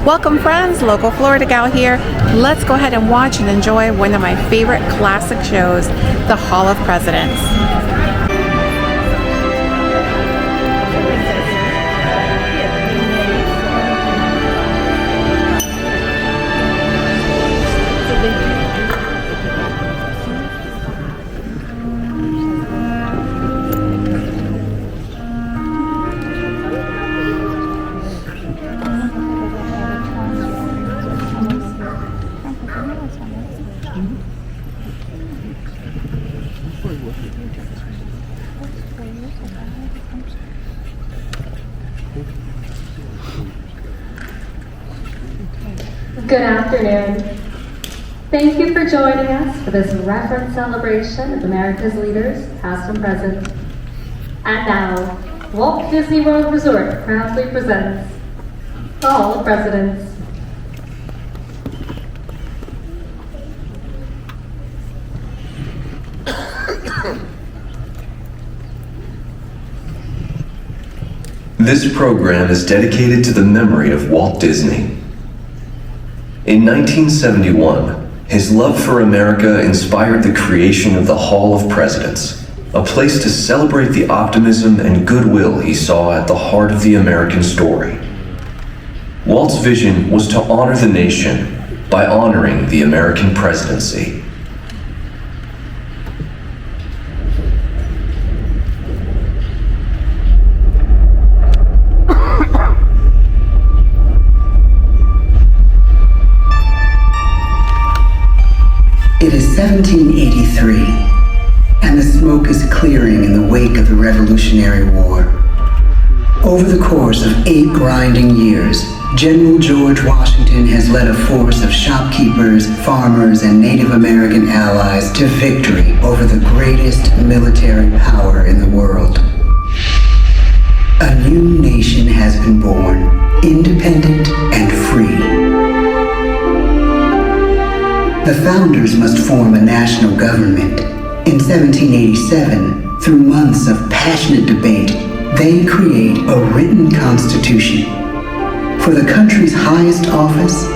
Welcome friends, local Florida gal here. Let's go ahead and watch and enjoy one of my favorite classic shows, The Hall of Presidents. Good afternoon. Thank you for joining us for this reverent celebration of America's leaders, past and present. And now, Walt Disney World Resort proudly presents the Hall of Presidents. This program is dedicated to the memory of Walt Disney. In 1971, his love for America inspired the creation of the Hall of Presidents, a place to celebrate the optimism and goodwill he saw at the heart of the American story. Walt's vision was to honor the nation by honoring the American presidency. It is 1783, and the smoke is clearing in the wake of the Revolutionary War. Over the course of 8 grinding years, General George Washington has led a force of shopkeepers, farmers, and Native American allies to victory over the greatest military power in the world. A new nation has been born, independent and free. The founders must form a national government. In 1787, through months of passionate debate, they create a written constitution. For the country's highest office,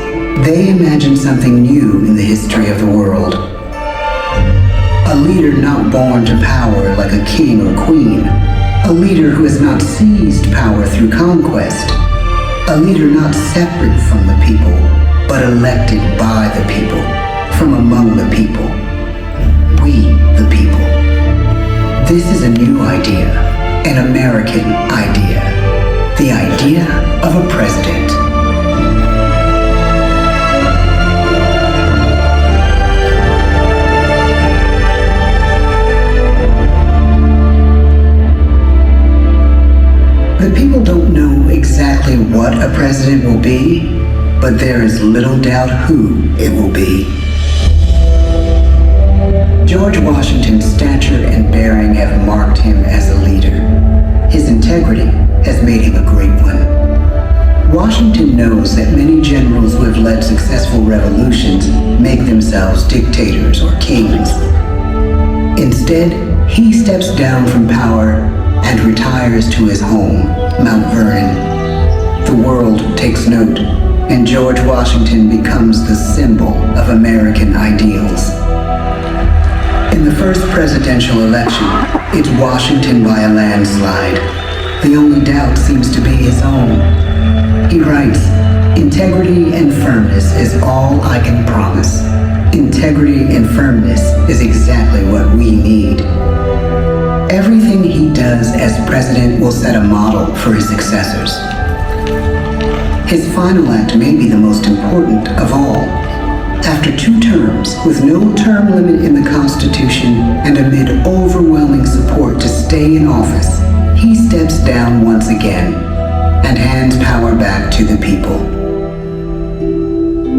they imagine something new in the history of the world. A leader not born to power like a king or queen. A leader who has not seized power through conquest. A leader not separate from the people, but elected by the people. From among the people. We, the people. This is a new idea, an American idea. The idea of a president. The people don't know exactly what a president will be, but there is little doubt who it will be. George Washington's stature and bearing have marked him as a leader. His integrity has made him a great one. Washington knows that many generals who have led successful revolutions make themselves dictators or kings. Instead, he steps down from power and retires to his home, Mount Vernon. The world takes note, and George Washington becomes the symbol of American ideals. In the first presidential election, it's Washington by a landslide. The only doubt seems to be his own. He writes, "Integrity and firmness is all I can promise. Integrity and firmness is exactly what we need." Everything he does as president will set a model for his successors. His final act may be the most important of all. After 2 terms, with no term limit in the Constitution and amid overwhelming support to stay in office, he steps down once again and hands power back to the people.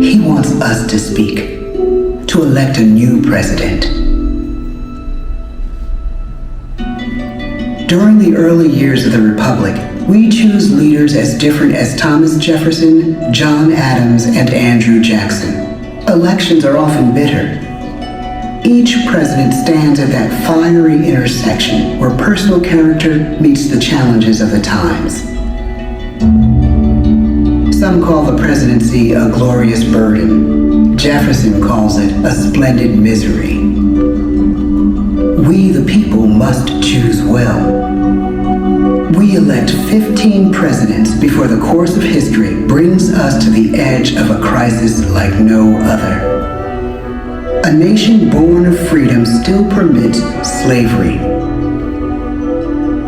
He wants us to speak, to elect a new president. During the early years of the Republic, we choose leaders as different as Thomas Jefferson, John Adams, and Andrew Jackson. Elections are often bitter. Each president stands at that fiery intersection where personal character meets the challenges of the times. Some call the presidency a glorious burden. Jefferson calls it a splendid misery. We, the people, must choose well. We elect 15 presidents before the course of history brings us to the edge of a crisis like no other. A nation born of freedom still permits slavery.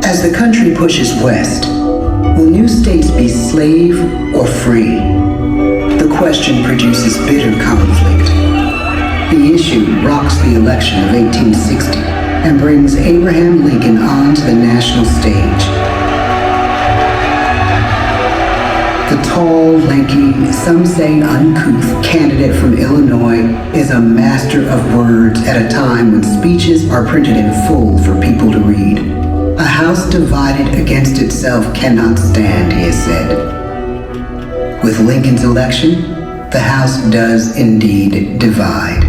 As the country pushes west, will new states be slave or free? The question produces bitter conflict. The issue rocks the election of 1860 and brings Abraham Lincoln onto the national stage. The tall, lanky, some say uncouth candidate from Illinois is a master of words at a time when speeches are printed in full for people to read. A house divided against itself cannot stand, he has said. With Lincoln's election, the House does indeed divide.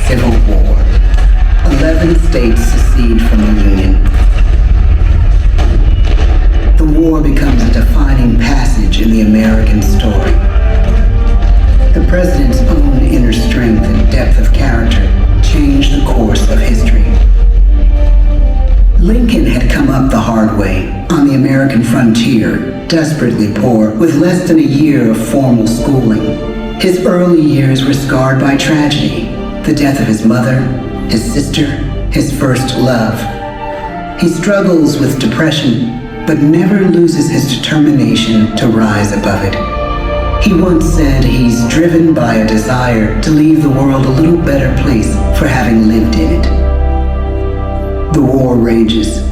Civil War. 11 states secede from the Union. The war becomes a defining passage in the American story. The president's own inner strength and depth of character changed the course of history. Lincoln had come up the hard way on the American frontier, desperately poor, with less than a year of formal schooling. His early years were scarred by tragedy, the death of his mother, his sister, his first love. He struggles with depression, but never loses his determination to rise above it. He once said he's driven by a desire to leave the world a little better place for having lived in it. The war rages.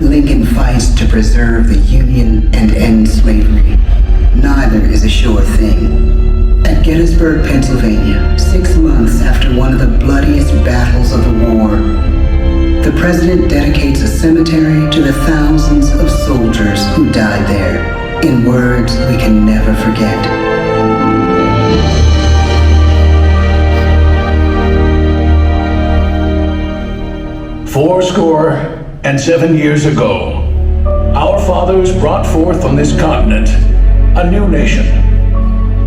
Lincoln fights to preserve the Union and end slavery. Neither is a sure thing. At Gettysburg, Pennsylvania, 6 months after one of the bloodiest battles of the war, the president dedicates a cemetery to the thousands of soldiers who died there, in words we can never forget. "Fourscore and 7 years ago, our fathers brought forth on this continent a new nation,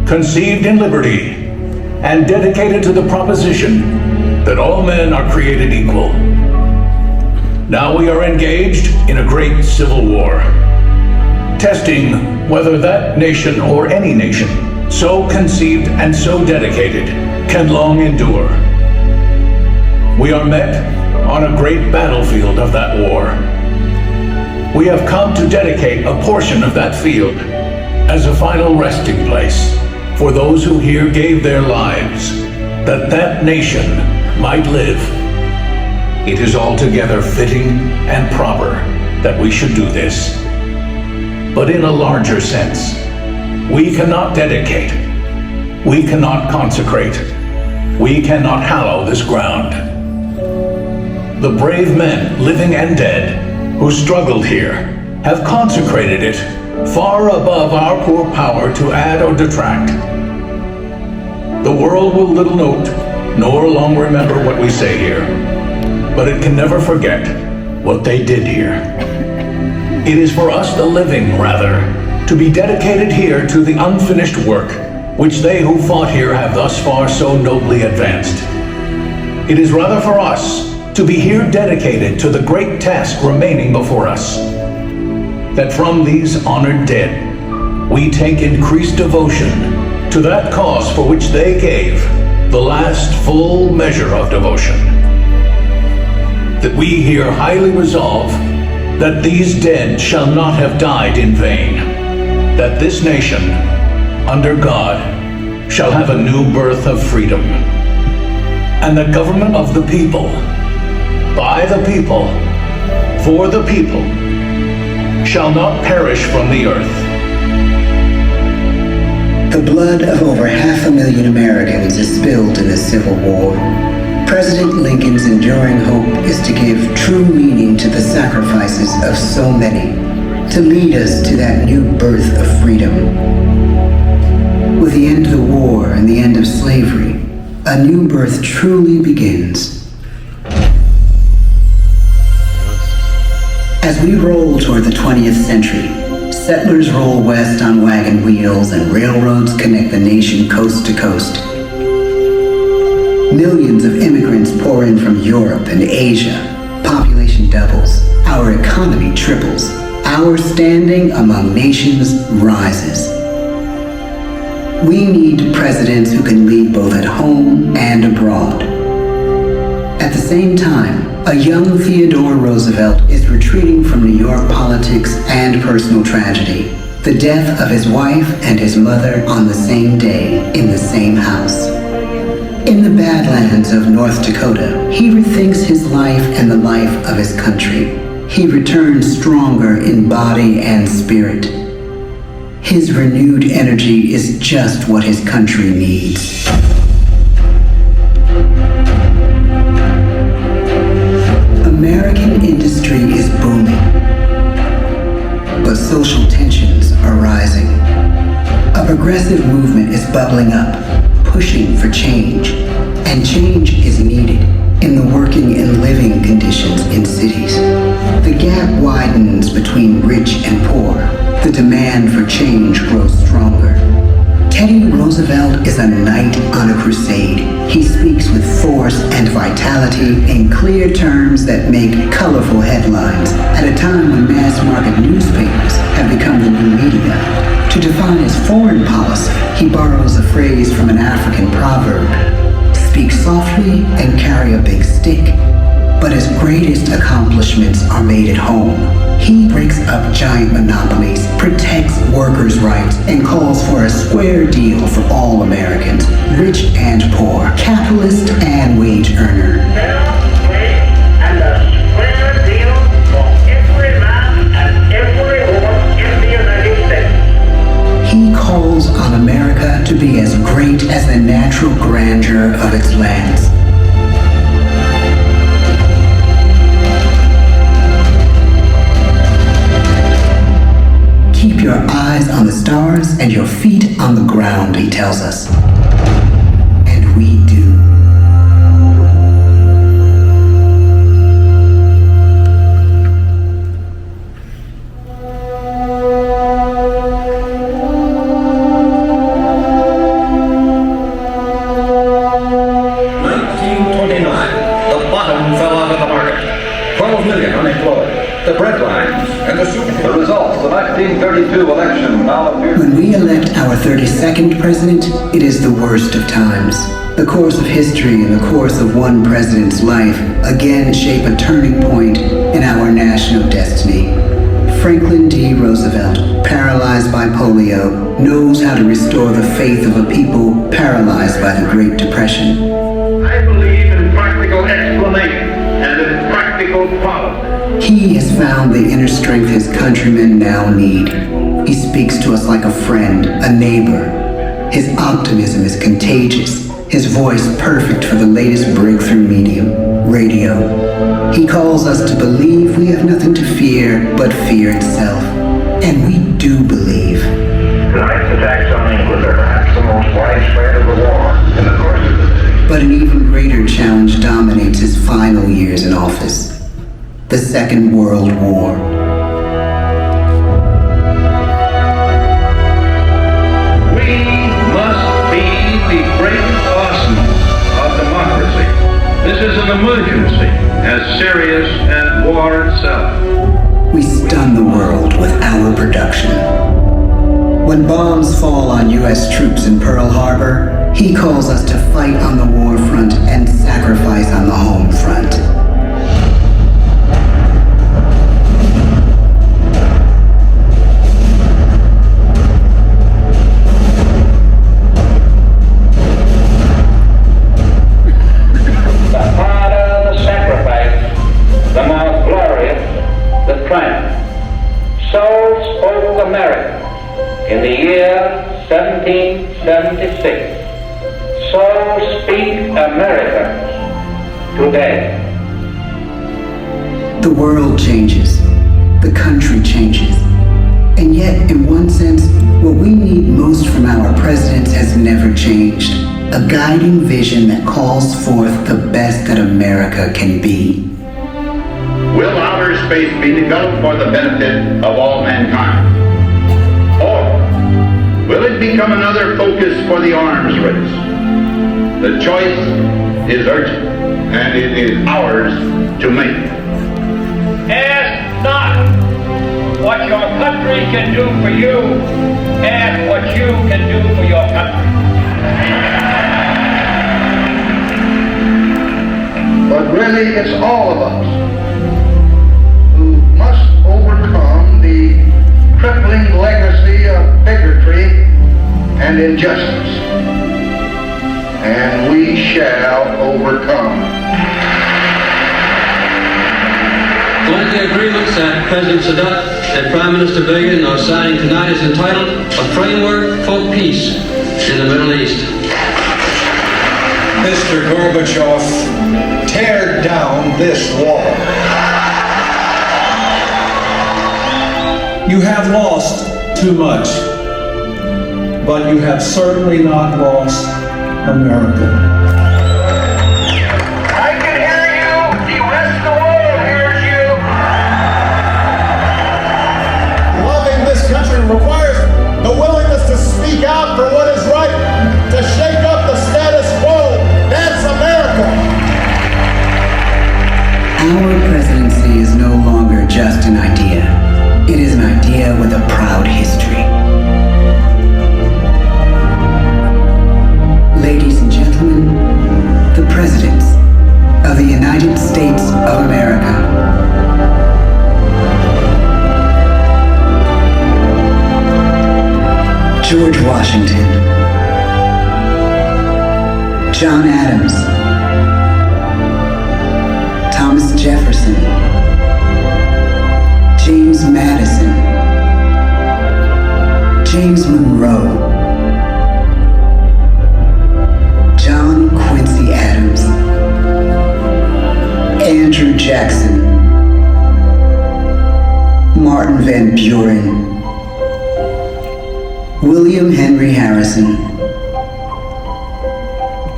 conceived in liberty and dedicated to the proposition that all men are created equal. Now we are engaged in a great civil war, testing whether that nation or any nation so conceived and so dedicated can long endure. We are met on a great battlefield of that war. We have come to dedicate a portion of that field as a final resting place for those who here gave their lives that that nation might live. It is altogether fitting and proper that we should do this. But in a larger sense, we cannot dedicate, we cannot consecrate, we cannot hallow this ground. The brave men, living and dead, who struggled here, have consecrated it far above our poor power to add or detract. The world will little note, nor long remember what we say here, but it can never forget what they did here. It is for us, the living, rather, to be dedicated here to the unfinished work which they who fought here have thus far so nobly advanced. It is rather for us to be here dedicated to the great task remaining before us, that from these honored dead we take increased devotion to that cause for which they gave the last full measure of devotion. That we here highly resolve that these dead shall not have died in vain, that this nation, under God, shall have a new birth of freedom, and the government of the people, by the people, for the people, shall not perish from the earth. The blood of over 500,000 Americans is spilled in the Civil War. President Lincoln's enduring hope is to give true meaning to the sacrifices of so many, to lead us to that new birth of freedom. With the end of the war and the end of slavery, a new birth truly begins. As we roll toward the 20th century, settlers roll west on wagon wheels and railroads connect the nation coast to coast. Millions of immigrants pour in from Europe and Asia. Population doubles. Our economy triples. Our standing among nations rises. We need presidents who can lead both at home and abroad. At the same time, a young Theodore Roosevelt is retreating from New York politics and personal tragedy. The death of his wife and his mother on the same day in the same house. In the Badlands of North Dakota, he rethinks his life and the life of his country. He returns stronger in body and spirit. His renewed energy is just what his country needs. American industry is booming, but social tensions are rising. A progressive movement is bubbling up, pushing for change, and change is needed in the working and living conditions in cities. The gap widens between rich and poor. The demand for change grows stronger. Teddy Roosevelt is a knight on a crusade. He speaks with force and vitality in clear terms that make colorful headlines at a time when mass market newspapers have become the new media. To define his foreign policy, he borrows a phrase from an African proverb: speak softly and carry a big stick. But his greatest accomplishments are made at home. He breaks up giant monopolies, protects workers' rights, and calls for a square deal for all Americans, rich and poor, capitalist and wage earner. And a square deal for every man and every woman in the United States. He calls on America to be as great as the natural grandeur of its lands. Keep your eyes on the stars and your feet on the ground, he tells us. And we do. The bread lines and the soup. The results of the 1932 election now appear. When we elect our 32nd president, it is the worst of times. The course of history and the course of one president's life again shape a turning point in our national destiny. Franklin D. Roosevelt, paralyzed by polio, knows how to restore the faith of a people paralyzed by the Great Depression. I believe in practical explanation and in practical policy. He has found the inner strength his countrymen now need. He speaks to us like a friend, a neighbor. His optimism is contagious, his voice perfect for the latest breakthrough medium, radio. He calls us to believe we have nothing to fear but fear itself. And we do believe. Tonight's attacks on England are perhaps the most widespread of the war in the course of the day. But an even greater challenge dominates his final years in office. The Second World War. We must be the great arsenal of democracy. This is an emergency as serious as war itself. We stun the world with our production. When bombs fall on U.S. troops in Pearl Harbor, he calls us to fight on the war front and sacrifice on the home front. In the year 1776, so speak Americans today. The world changes. The country changes. And yet, in one sense, what we need most from our presidents has never changed. A guiding vision that calls forth the best that America can be. Will our space be developed for the benefit of all mankind? Or will it become another focus for the arms race? The choice is urgent, and it is ours to make. Ask not what your country can do for you. Ask what you can do for your country. But really, it's all of us who must overcome the crippling legacy of bigotry and injustice. And we shall overcome. One of the agreements that President Sadat and Prime Minister Begin are signing tonight is entitled A Framework for Peace in the Middle East. Mr. Gorbachev, tear down this wall. You have lost too much, but you have certainly not lost America. I can hear you. The rest of the world hears you. Loving this country requires the willingness to speak out for what is right, to shake up the status quo. That's America. Our presidency is no longer just an idea. It is an idea with a proud history. Ladies and gentlemen, the presidents of the United States of America. George Washington, John Adams, Thomas Jefferson, James Madison, James Monroe, John Quincy Adams, Andrew Jackson, Martin Van Buren, William Henry Harrison,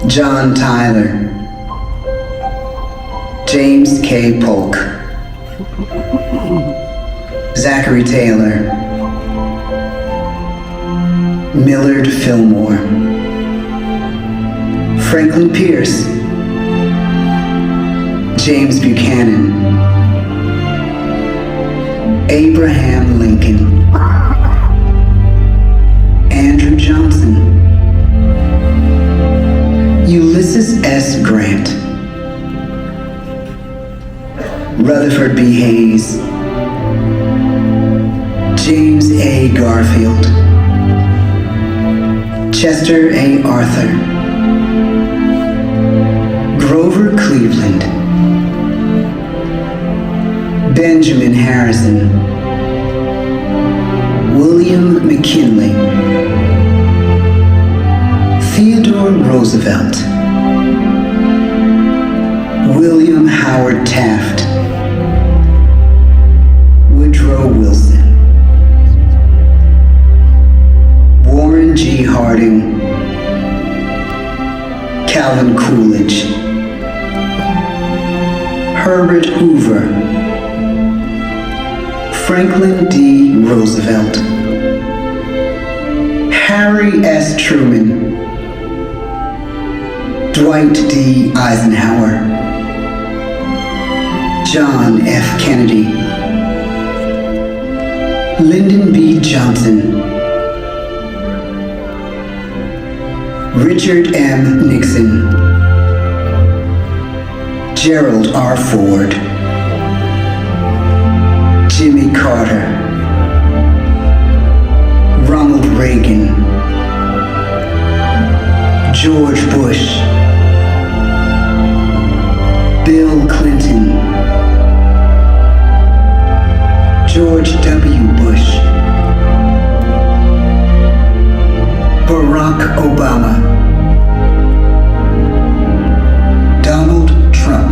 John Tyler, James K. Polk, Zachary Taylor, Millard Fillmore, Franklin Pierce, James Buchanan, Abraham Lincoln, Andrew Johnson, Ulysses S. Grant, Rutherford B. Hayes, James A. Garfield, Chester A. Arthur, Grover Cleveland, Benjamin Harrison, William McKinley, Theodore Roosevelt, William Howard Taft, Woodrow Wilson, Warren G. Harding, Calvin Coolidge, Herbert Hoover, Franklin D. Roosevelt, Harry S. Truman, Dwight D. Eisenhower, John F. Kennedy, Lyndon B. Johnson, Richard M. Nixon, Gerald R. Ford, Jimmy Carter, Ronald Reagan, George Bush, Bill Clinton, George W. Bush, Barack Obama, Donald Trump.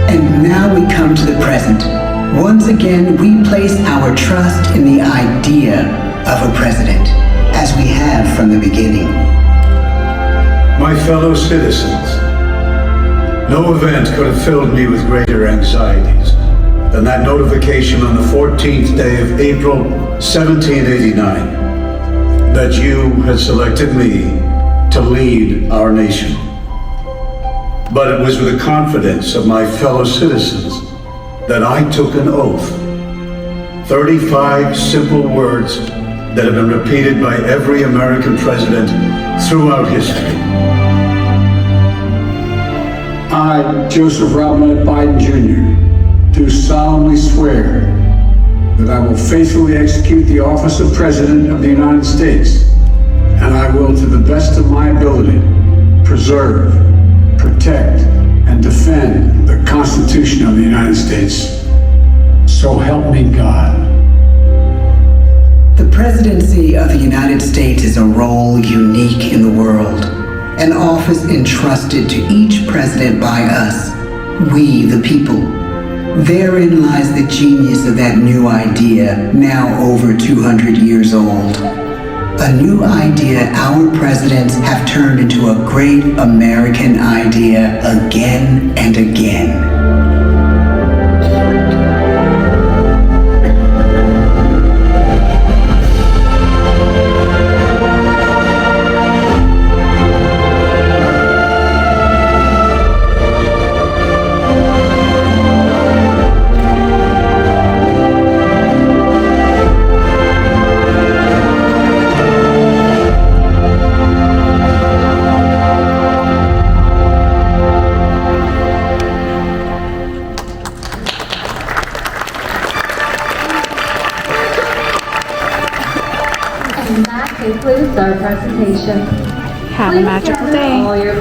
And now we come to the present. Once again, we place our trust in the idea of a president as we have from the beginning. My fellow citizens, no event could have filled me with greater anxieties than that notification on the 14th day of April, 1789, that you had selected me to lead our nation. But it was with the confidence of my fellow citizens that I took an oath. 35 simple words that have been repeated by every American president throughout history. I, Joseph Robinette Biden Jr., do solemnly swear that I will faithfully execute the office of President of the United States, and I will, to the best of my ability, preserve, protect, and defend the Constitution of the United States. So help me God. The presidency of the United States is a role unique in the world, an office entrusted to each president by us, we the people. Therein lies the genius of that new idea, now over 200 years old. A new idea our presidents have turned into a great American idea again and again. And that concludes our presentation. Have a magical day. All your